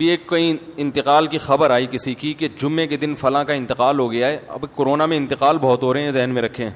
ابھی ایک کہیں انتقال کی خبر آئی کسی کی کہ جمعے کے دن فلاں کا انتقال ہو گیا ہے. اب کورونا میں انتقال بہت ہو رہے ہیں, ذہن میں رکھیں.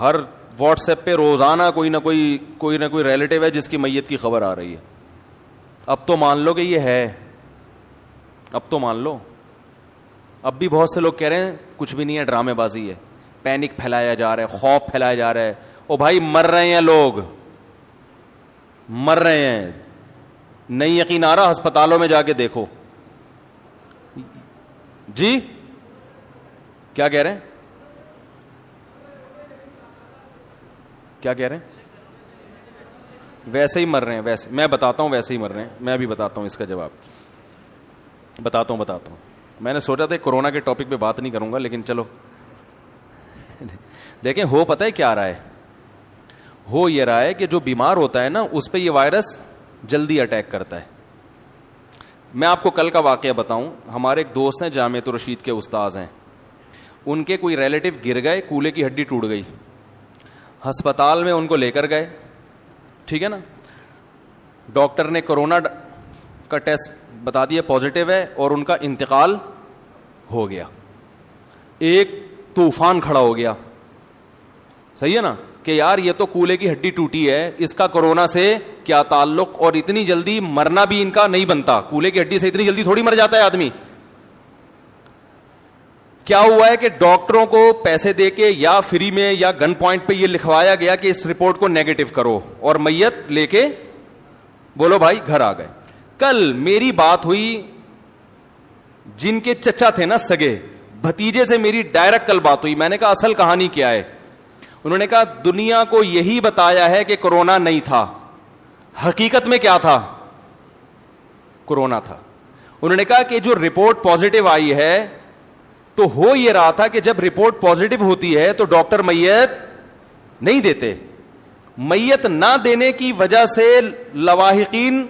ہر واٹس ایپ پہ روزانہ کوئی نہ کوئی ریلیٹیو ہے جس کی میت کی خبر آ رہی ہے. اب تو مان لو کہ یہ ہے, اب تو مان لو. اب بھی بہت سے لوگ کہہ رہے ہیں کچھ بھی نہیں ہے, ڈرامے بازی ہے, پینک پھیلایا جا رہا ہے, خوف پھیلایا جا رہا ہے. او بھائی مر رہے ہیں لوگ, مر رہے ہیں. نہیں یقین آ رہا, ہسپتالوں میں جا کے دیکھو. جی کیا کہہ رہے ہیں, کیا کہہ رہے ہیں؟ ویسے ہی مر رہے ہیں, ویسے میں بتاتا ہوں, ویسے ہی مر رہے ہیں. میں ابھی بتاتا ہوں اس کا جواب, بتاتا ہوں. میں نے سوچا تھا کورونا کے ٹاپک پہ بات نہیں کروں گا, لیکن چلو دیکھیں. ہو پتہ ہے کیا رہا ہے, ہو یہ رہا ہے کہ جو بیمار ہوتا ہے نا اس پہ یہ وائرس جلدی اٹیک کرتا ہے. میں آپ کو کل کا واقعہ بتاؤں. ہمارے ایک دوست ہیں, جامعۃ الرشید کے استاذ ہیں, ان کے کوئی ریلیٹیو گر گئے, کولے کی ہڈی ٹوٹ گئی, ہسپتال میں ان کو لے کر گئے, ٹھیک ہے نا. ڈاکٹر نے کورونا کا ٹیسٹ بتا دیا پازیٹیو ہے, اور ان کا انتقال ہو گیا. ایک طوفان کھڑا ہو گیا, صحیح ہے نا, کہ یار یہ تو کولے کی ہڈی ٹوٹی ہے, اس کا کورونا سے کیا تعلق, اور اتنی جلدی مرنا بھی ان کا نہیں بنتا. کولے کی ہڈی سے اتنی جلدی تھوڑی مر جاتا ہے آدمی. کیا ہوا ہے کہ ڈاکٹروں کو پیسے دے کے یا فری میں یا گن پوائنٹ پہ یہ لکھوایا گیا کہ اس رپورٹ کو نیگیٹو کرو, اور میت لے کے بولو بھائی گھر آ گئے. کل میری بات ہوئی, جن کے چچا تھے نا سگے بھتیجے سے میری ڈائریکٹ کل بات ہوئی. میں نے کہا اصل کہانی کیا ہے؟ انہوں نے کہا دنیا کو یہی بتایا ہے کہ کورونا نہیں تھا, حقیقت میں کیا تھا؟ کورونا تھا. انہوں نے کہا کہ جو رپورٹ پازیٹیو آئی ہے تو ہو یہ رہا تھا کہ جب رپورٹ پازیٹیو ہوتی ہے تو ڈاکٹر میت نہیں دیتے. میت نہ دینے کی وجہ سے لواحقین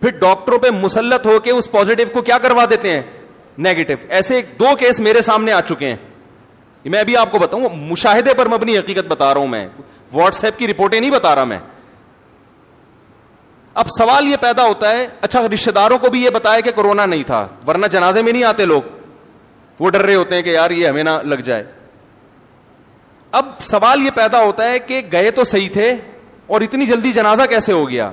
پھر ڈاکٹروں پہ مسلط ہو کے اس پازیٹیو کو کیا کروا دیتے ہیں؟ نیگیٹو. ایسے 2 کیس میرے سامنے آ چکے ہیں. میں ابھی آپ کو بتاؤں, مشاہدے پر مبنی حقیقت بتا رہا ہوں, میں واٹس ایپ کی رپورٹیں نہیں بتا رہا میں. اب سوال یہ پیدا ہوتا ہے, اچھا رشتہ داروں کو بھی یہ بتایا کہ کورونا نہیں تھا, ورنہ جنازے میں نہیں آتے لوگ, وہ ڈر رہے ہوتے ہیں کہ یار یہ ہمیں نہ لگ جائے. اب سوال یہ پیدا ہوتا ہے کہ گئے تو صحیح تھے اور اتنی جلدی جنازہ کیسے ہو گیا؟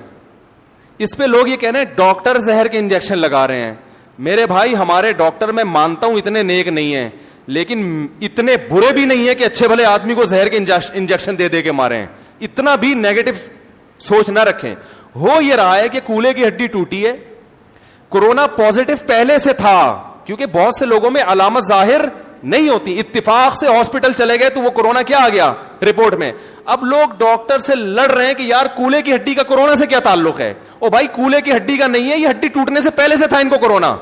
اس پہ لوگ یہ کہہ رہے ہیں ڈاکٹر زہر کے انجیکشن لگا رہے ہیں. میرے بھائی ہمارے ڈاکٹر میں مانتا ہوں اتنے نیک نہیں ہیں, لیکن اتنے برے بھی نہیں ہیں کہ اچھے بھلے آدمی کو زہر کے انجیکشن دے دے کے مارے ہیں. اتنا بھی نیگیٹو سوچ نہ رکھیں. ہو یہ رہا ہے کہ کولے کی ہڈی ٹوٹی ہے, کورونا پازیٹیو پہلے سے تھا, کیونکہ بہت سے لوگوں میں علامت ظاہر نہیں ہوتی. اتفاق سے ہاسپٹل چلے گئے تو وہ کورونا کیا آ گیا رپورٹ میں. اب لوگ ڈاکٹر سے لڑ رہے ہیں کہ یار کولے کی ہڈی کا کورونا سے کیا تعلق ہے. او بھائی کولے کی ہڈی کا نہیں ہے, یہ ہڈی ٹوٹنے سے پہلے سے تھا ان کو کورونا,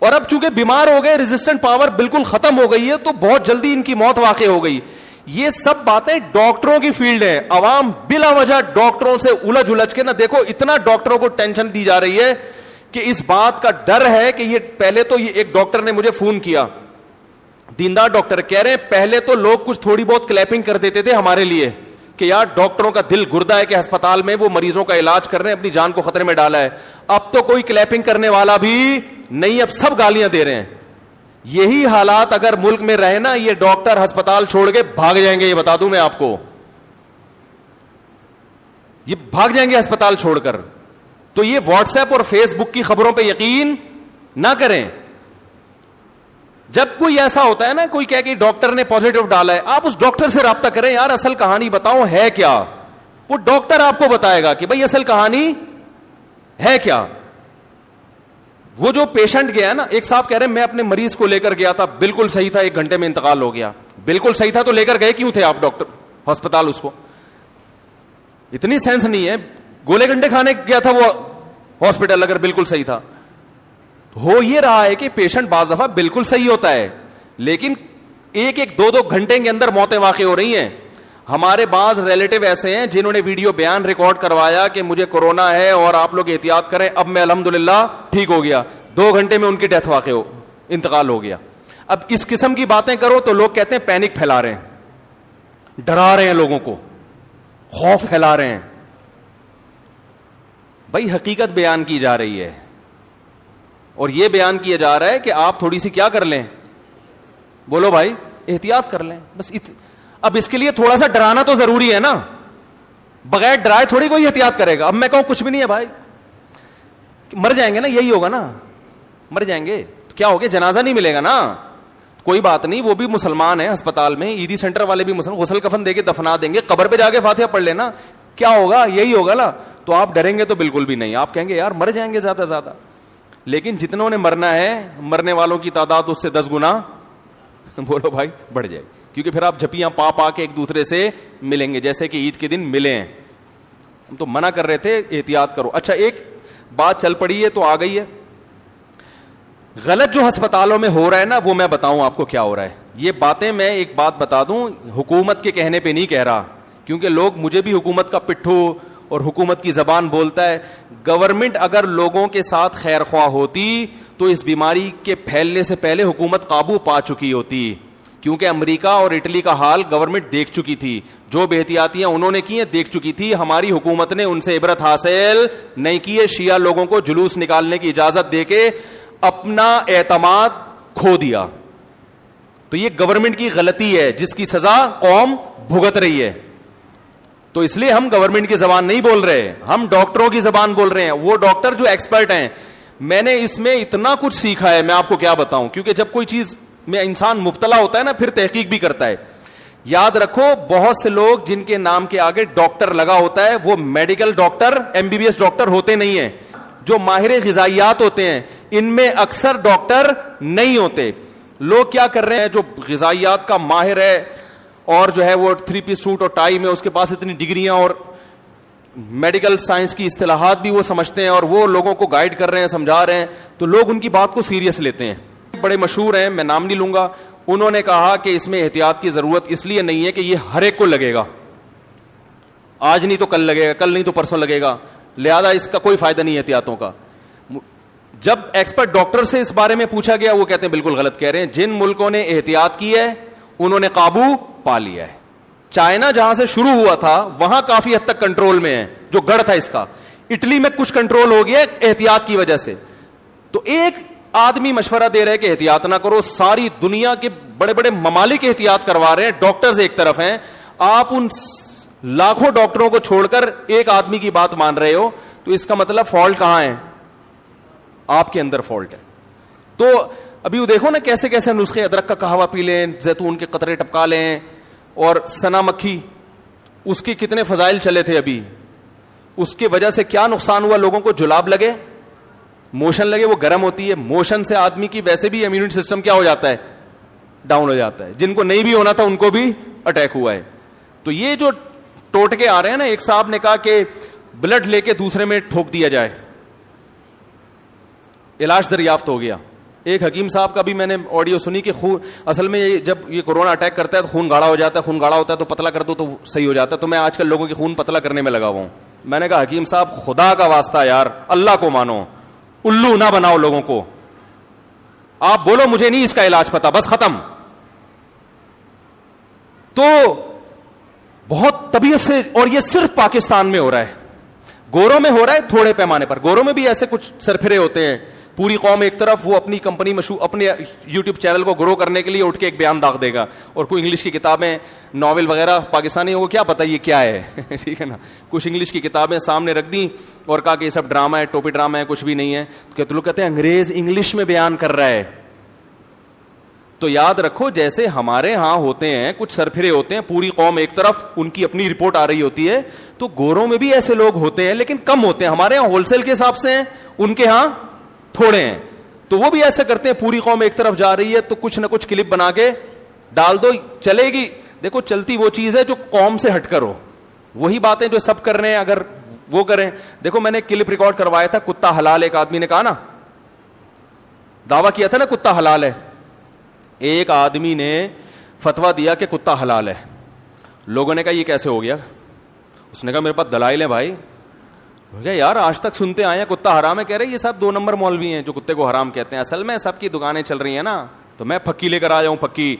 اور اب چونکہ بیمار ہو گئے, ریزسٹنٹ پاور بالکل ختم ہو گئی ہے, تو بہت جلدی ان کی موت واقع ہو گئی. یہ سب باتیں ڈاکٹروں کی فیلڈ ہے. عوام بلا وجہ ڈاکٹروں سے الجھ کے نہ دیکھو, اتنا ڈاکٹروں کو ٹینشن دی جا رہی ہے کہ اس بات کا ڈر ہے کہ یہ پہلے تو, یہ ایک ڈاکٹر نے مجھے فون کیا, دیندار ڈاکٹر, کہہ رہے ہیں پہلے تو لوگ کچھ تھوڑی بہت کلیپنگ کر دیتے تھے ہمارے لیے کہ یار ڈاکٹروں کا دل گردہ ہے کہ ہسپتال میں وہ مریضوں کا علاج کر رہے ہیں, اپنی جان کو خطرے میں ڈالا ہے. اب تو کوئی کلیپنگ کرنے والا بھی نہیں, اب سب گالیاں دے رہے ہیں. یہی حالات اگر ملک میں رہے نا, یہ ڈاکٹر ہسپتال چھوڑ کے بھاگ جائیں گے, یہ بتا دوں میں آپ کو, یہ بھاگ جائیں گے ہسپتال چھوڑ کر. تو یہ واٹس ایپ اور فیس بک کی خبروں پہ یقین نہ کریں. جب کوئی ایسا ہوتا ہے نا, کوئی کہہ کہ ڈاکٹر نے پازیٹیو ڈالا ہے, آپ اس ڈاکٹر سے رابطہ کریں, یار اصل کہانی بتاؤ ہے کیا. وہ ڈاکٹر آپ کو بتائے گا کہ بھائی اصل کہانی ہے کیا. وہ جو پیشنٹ گیا نا, ایک صاحب کہہ رہے ہیں میں اپنے مریض کو لے کر گیا تھا, بالکل صحیح تھا, 1 گھنٹے میں انتقال ہو گیا. بالکل صحیح تھا تو لے کر گئے کیوں تھے آپ ڈاکٹر ہسپتال؟ اس کو اتنی سینس نہیں ہے, گولے گھنٹے کھانے گیا تھا وہ ہاسپٹل اگر بالکل صحیح تھا. ہو یہ رہا ہے کہ پیشنٹ بعض دفعہ بالکل صحیح ہوتا ہے, لیکن 1-2 گھنٹے کے اندر موتیں واقع ہو رہی ہیں. ہمارے بعض ریلیٹیو ایسے ہیں جنہوں نے ویڈیو بیان ریکارڈ کروایا کہ مجھے کورونا ہے اور آپ لوگ احتیاط کریں, اب میں الحمدللہ ٹھیک ہو گیا. 2 گھنٹے میں ان کی ڈیتھ واقع ہو, انتقال ہو گیا. اب اس قسم کی باتیں کرو تو لوگ کہتے ہیں پینک پھیلا رہے ہیں, ڈرا رہے ہیں لوگوں کو, خوف پھیلا رہے ہیں. بھائی حقیقت بیان کی جا رہی ہے اور یہ بیان کیا جا رہا ہے کہ آپ تھوڑی سی کیا کر لیں, بولو بھائی, احتیاط کر لیں بس. اب اس کے لیے تھوڑا سا ڈرانا تو ضروری ہے نا, بغیر ڈرائے تھوڑی کوئی احتیاط کرے گا. اب میں کہوں کچھ بھی نہیں ہے بھائی, مر جائیں گے نا, یہی ہوگا نا, مر جائیں گے تو کیا ہوگا, جنازہ نہیں ملے گا نا, کوئی بات نہیں, وہ بھی مسلمان ہیں ہسپتال میں, عیدی سینٹر والے بھی مسلمان, غسل کفن دے کے دفنا دیں گے, قبر پہ جا کے فاتحہ پڑھ لینا, کیا ہوگا, یہی ہوگا نا. تو آپ ڈریں گے تو بالکل بھی نہیں, آپ کہیں گے یار مر جائیں گے زیادہ سے زیادہ. لیکن جتنوں نے مرنا ہے, مرنے والوں کی تعداد اس سے 10 گنا بولو بھائی بڑھ جائے, کیونکہ پھر آپ جھپیاں پا کے ایک دوسرے سے ملیں گے, جیسے کہ عید کے دن ملے ہیں. ہم تو منع کر رہے تھے احتیاط کرو. اچھا ایک بات چل پڑی ہے تو آ گئی ہے, غلط جو ہسپتالوں میں ہو رہا ہے نا, وہ میں بتاؤں آپ کو کیا ہو رہا ہے. یہ باتیں میں ایک بات بتا دوں, حکومت کے کہنے پہ نہیں کہہ رہا, کیونکہ لوگ مجھے بھی حکومت کا پٹھو اور حکومت کی زبان بولتا ہے. گورنمنٹ اگر لوگوں کے ساتھ خیر خواہ ہوتی تو اس بیماری کے پھیلنے سے پہلے حکومت قابو پا چکی ہوتی, کیونکہ امریکہ اور اٹلی کا حال گورنمنٹ دیکھ چکی تھی, جو بے احتیاطیاں انہوں نے کی ہیں دیکھ چکی تھی. ہماری حکومت نے ان سے عبرت حاصل نہیں کی ہے, شیعہ لوگوں کو جلوس نکالنے کی اجازت دے کے اپنا اعتماد کھو دیا. تو یہ گورنمنٹ کی غلطی ہے جس کی سزا قوم بھگت رہی ہے. تو اس لیے ہم گورنمنٹ کی زبان نہیں بول رہے, ہم ڈاکٹروں کی زبان بول رہے ہیں, وہ ڈاکٹر جو ایکسپرٹ ہیں. میں نے اس میں اتنا کچھ سیکھا ہے, میں آپ کو کیا بتاؤں, کیونکہ جب کوئی چیز میں انسان مبتلا ہوتا ہے نا, پھر تحقیق بھی کرتا ہے. یاد رکھو, بہت سے لوگ جن کے نام کے آگے ڈاکٹر لگا ہوتا ہے وہ میڈیکل ڈاکٹر, MBBS ڈاکٹر ہوتے نہیں ہیں. جو ماہر غذائیات ہوتے ہیں ان میں اکثر ڈاکٹر نہیں ہوتے. لوگ کیا کر رہے ہیں, جو غذائیات کا ماہر ہے اور جو ہے وہ 3 پیس سوٹ اور ٹائی میں, اس کے پاس اتنی ڈگریاں اور میڈیکل سائنس کی اصطلاحات بھی وہ سمجھتے ہیں, اور وہ لوگوں کو گائیڈ کر رہے ہیں, سمجھا رہے ہیں, تو لوگ ان کی بات کو سیریس لیتے ہیں. بڑے مشہور ہیں, میں نام نہیں لوں گا, انہوں نے کہا کہ اس میں احتیاط کی ضرورت اس لیے نہیں ہے کہ یہ ہر ایک کو لگے گا, آج نہیں تو کل لگے گا, کل نہیں تو پرسوں لگے گا, لہذا اس کا کوئی فائدہ نہیں احتیاطوں کا. جب ایکسپرٹ ڈاکٹر سے اس بارے میں پوچھا گیا, وہ کہتے ہیں بالکل غلط کہہ رہے ہیں, جن ملکوں نے احتیاط کی ہے انہوں نے قابو پا لیا ہے. چائنا جہاں سے شروع ہوا تھا وہاں کافی حد تک کنٹرول میں ہے, جو گڑھ تھا اس کا. اٹلی میں کچھ کنٹرول ہو گیا احتیاط کی وجہ سے. تو ایک آدمی مشورہ دے رہے کہ احتیاط نہ کرو, ساری دنیا کے بڑے بڑے ممالک احتیاط کروا رہے ہیں, ڈاکٹرز ایک طرف ہیں, آپ ان لاکھوں ڈاکٹروں کو چھوڑ کر ایک آدمی کی بات مان رہے ہو, تو اس کا مطلب فالٹ کہاں ہے, آپ کے اندر فالٹ ہے. تو ابھی وہ دیکھو نا کیسے کیسے نسخے, ادرک کا قہوہ پی لیں, زیتون کے قطرے ٹپکا لیں, اور سنا مکھی, اس کے کتنے فضائل چلے تھے ابھی, اس کی وجہ سے کیا نقصان ہوا, لوگوں کو جلاب لگے, موشن لگے, وہ گرم ہوتی ہے, موشن سے آدمی کی ویسے بھی امیونٹی سسٹم کیا ہو جاتا ہے, ڈاؤن ہو جاتا ہے. جن کو نہیں بھی ہونا تھا ان کو بھی اٹیک ہوا ہے. تو یہ جو ٹوٹکے آ رہے ہیں نا, ایک صاحب نے کہا کہ بلڈ لے کے دوسرے میں ٹھوک دیا جائے, علاج دریافت ہو گیا. ایک حکیم صاحب کا بھی میں نے آڈیو سنی کہ خون, اصل میں جب یہ کورونا اٹیک کرتا ہے تو خون گاڑھا ہو جاتا ہے, خون گاڑھا ہوتا ہے تو پتلا کر دو تو صحیح ہو جاتا ہے. تو میں آج کل لوگوں کی خون پتلا کرنے میں لگا ہوا ہوں. میں نے کہا حکیم صاحب خدا کا واسطہ یار, اللہ کو مانو, الو نہ بناؤ لوگوں کو, آپ بولو مجھے نہیں اس کا علاج پتا, بس ختم. تو بہت طبیعت سے, اور یہ صرف پاکستان میں ہو رہا ہے, گوروں میں ہو رہا ہے تھوڑے پیمانے پر. گوروں میں بھی ایسے کچھ سرفرے ہوتے ہیں, پوری قوم ایک طرف, وہ اپنی کمپنی مشہور, اپنے یوٹیوب چینل کو گرو کرنے کے لیے اٹھ کے ایک بیان داغ دے گا, اور کوئی انگلش کی کتابیں, ناول وغیرہ, پاکستانی کو کیا پتا یہ کیا ہے ٹھیک ہے نا, کچھ انگلش کی کتابیں سامنے رکھ دی اور کہا کہ یہ سب ڈرامہ ہے, ٹوپی ڈرامہ ہے, کچھ بھی نہیں ہے. تو لوگ کہتے ہیں انگریز انگلش میں بیان کر رہا ہے. تو یاد رکھو, جیسے ہمارے ہاں ہوتے ہیں کچھ سرفرے ہوتے ہیں, پوری قوم ایک طرف, ان کی اپنی رپورٹ آ رہی ہوتی ہے, تو گوروں میں بھی ایسے لوگ ہوتے ہیں لیکن کم ہوتے ہیں. ہمارے ہاں ہول سیل کے حساب سے ہیں, ان کے ہاں تھوڑے ہیں. تو وہ بھی ایسے کرتے ہیں, پوری قوم ایک طرف جا رہی ہے تو کچھ نہ کچھ کلپ بنا کے ڈال دو, چلے گی. دیکھو چلتی وہ چیز ہے جو قوم سے ہٹ کر ہو, وہی باتیں جو سب کر رہے ہیں اگر وہ کریں. دیکھو میں نے کلپ ریکارڈ کروایا تھا, کتا حلال, ایک آدمی نے کہا نا, دعویٰ کیا تھا نا کتا حلال ہے. ایک آدمی نے فتویٰ دیا کہ کتا حلال ہے. لوگوں نے کہا یہ کیسے ہو گیا, اس نے کہا میرے پاس دلائل ہیں بھائی. یار آج تک سنتے آئے ہیں کتا حرام ہے, کہہ رہے یہ سب 2 نمبر مولوی ہیں جو کتے کو حرام کہتے ہیں, اصل میں سب کی دکانیں چل رہی ہیں نا, تو میں پھکی لے کر آ جاؤں, پھکی.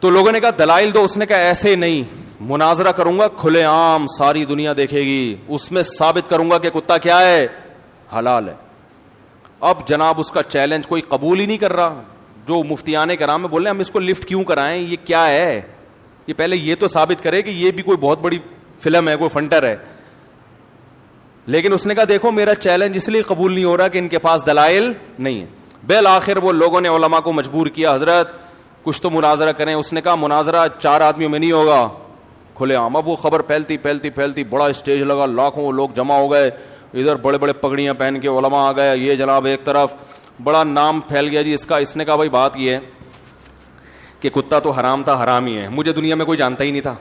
تو لوگوں نے کہا دلائل دو, اس نے کہا ایسے نہیں, مناظرہ کروں گا کھلے عام, ساری دنیا دیکھے گی, اس میں ثابت کروں گا کہ کتا کیا ہے, حلال ہے. اب جناب اس کا چیلنج کوئی قبول ہی نہیں کر رہا. جو مفتیان کرام میں بول رہے ہیں ہم اس کو لفٹ کیوں کرائیں, یہ کیا ہے, یہ پہلے یہ تو ثابت کرے کہ یہ بھی کوئی بہت بڑی فلم ہے, کوئی فنٹر ہے. لیکن اس نے کہا دیکھو میرا چیلنج اس لیے قبول نہیں ہو رہا کہ ان کے پاس دلائل نہیں ہے. بالآخر وہ لوگوں نے علماء کو مجبور کیا, حضرت کچھ تو مناظرہ کریں. اس نے کہا مناظرہ 4 آدمیوں میں نہیں ہوگا, کھلے عام. اب وہ خبر پھیلتی بڑا اسٹیج لگا, لاکھوں لوگ جمع ہو گئے, ادھر بڑے بڑے پگڑیاں پہن کے علماء آ گئے, یہ جناب ایک طرف, بڑا نام پھیل گیا جی اس کا. اس نے کہا بھائی بات یہ ہے کہ کتا تو حرام تھا, حرام ہی ہے, مجھے دنیا میں کوئی جانتا ہی نہیں تھا.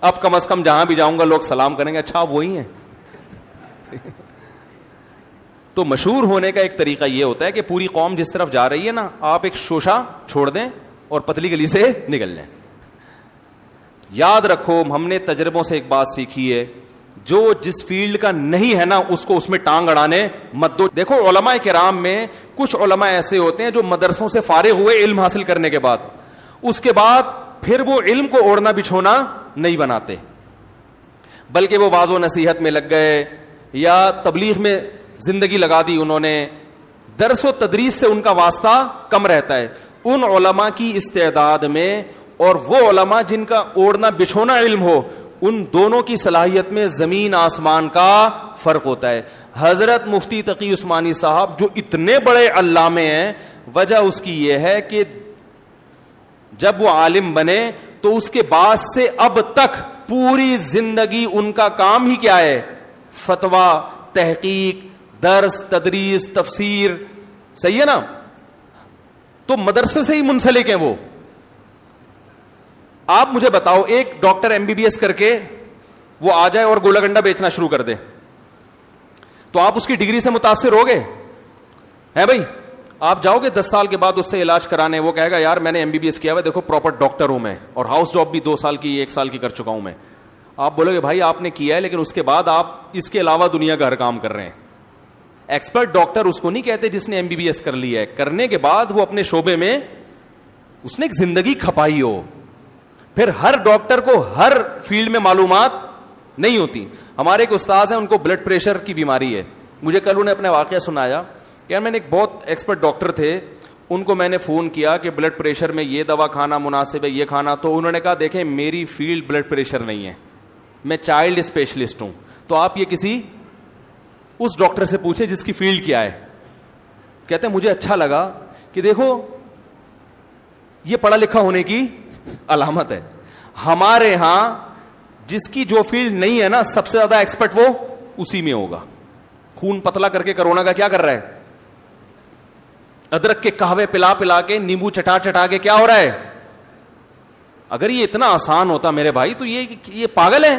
اب کم از کم جہاں بھی جاؤں گا لوگ سلام کریں گے, اچھا وہی ہیں. تو مشہور ہونے کا ایک طریقہ یہ ہوتا ہے کہ پوری قوم جس طرف جا رہی ہے نا, آپ ایک شوشہ چھوڑ دیں اور پتلی گلی سے نکل جائیں. یاد رکھو ہم نے تجربوں سے ایک بات سیکھی ہے, جو جس فیلڈ کا نہیں ہے نا اس کو اس میں ٹانگ اڑانے مت دو. دیکھو علماء کرام میں کچھ علماء ایسے ہوتے ہیں جو مدرسوں سے فارغ ہوئے علم حاصل کرنے کے بعد, اس کے بعد پھر وہ علم کو اوڑھنا بچھونا نہیں بناتے, بلکہ وہ واعظ و نصیحت میں لگ گئے یا تبلیغ میں زندگی لگا دی انہوں نے. درس و تدریس سے ان کا واسطہ کم رہتا ہے. ان علماء کی استعداد میں اور وہ علماء جن کا اوڑھنا بچھونا علم ہو, ان دونوں کی صلاحیت میں زمین آسمان کا فرق ہوتا ہے. حضرت مفتی تقی عثمانی صاحب جو اتنے بڑے علامے ہیں, وجہ اس کی یہ ہے کہ جب وہ عالم بنے تو اس کے بعد سے اب تک پوری زندگی ان کا کام ہی کیا ہے, فتویٰ, تحقیق, درس, تدریس, تفسیر. صحیح ہے نا. تو مدرسے سے ہی منسلک ہیں وہ. آپ مجھے بتاؤ ایک doctor M B B S کر کے وہ آ جائے اور گولا گنڈا بیچنا شروع کر دے, تو آپ اس کی ڈگری سے متاثر ہو گئے ہیں بھائی؟ آپ جاؤ گے 10 سال کے بعد اس سے علاج کرانے, وہ کہے گا یار میں نے ایم بی بی ایس کیا ہوا ہے, دیکھو پراپر ڈاکٹر ہوں میں, اور ہاؤس جاب بھی 2 سال کی 1 سال کی کر چکا ہوں میں. آپ بولو گے بھائی آپ نے کیا ہے, لیکن اس کے بعد آپ اس کے علاوہ دنیا کا ہر کام کر رہے ہیں. ایکسپرٹ ڈاکٹر اس کو نہیں کہتے جس نے ایم بی بی ایس کر لی ہے, کرنے کے بعد وہ اپنے شعبے میں اس نے ایک زندگی کھپائی ہو. پھر ہر ڈاکٹر کو ہر فیلڈ میں معلومات نہیں ہوتی. ہمارے ایک استاذ ہیں, ان کو بلڈ پریشر کی بیماری ہے. مجھے کل انہیں اپنے واقعہ سنایا کہ میں نے ایک بہت ایکسپرٹ ڈاکٹر تھے, ان کو میں نے فون کیا کہ بلڈ پریشر میں یہ دوا کھانا مناسب ہے, یہ کھانا. تو انہوں نے کہا دیکھیں میری فیلڈ بلڈ پریشر نہیں ہے, میں چائلڈ اسپیشلسٹ ہوں. تو آپ یہ کسی اس ڈاکٹر سے پوچھیں جس کی فیلڈ کیا ہے. کہتے ہیں مجھے اچھا لگا کہ دیکھو یہ پڑھا لکھا ہونے کی علامت ہے. ہمارے ہاں جس کی جو فیلڈ نہیں ہے نا, سب سے زیادہ ایکسپرٹ وہ اسی میں ہوگا. خون پتلا کر کے کرونا کا کیا کر رہا ہے, ادرک کے قہوے پلا پلا کے, نیمبو چٹا چٹا کے کیا ہو رہا ہے. اگر یہ اتنا آسان ہوتا میرے بھائی تو یہ پاگل ہے.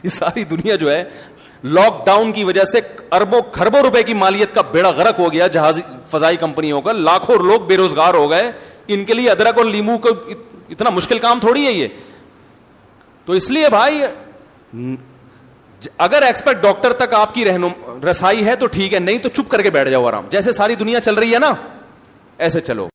یہ ساری دنیا جو ہے لاک ڈاؤن کی وجہ سے اربوں خربوں روپے کی مالیت کا بیڑا غرق ہو گیا جہاز فضائی کمپنیوں کا, لاکھوں لوگ بے روزگار ہو گئے. ان کے لیے ادرک اور لیمو کو اتنا مشکل کام تھوڑی ہے یہ. تو اس لیے بھائی اگر ایکسپرٹ ڈاکٹر تک آپ کی رسائی ہے تو ٹھیک ہے, نہیں تو چپ کر کے بیٹھ جاؤ آرام. جیسے ساری دنیا چل رہی ہے نا ایسے چلو.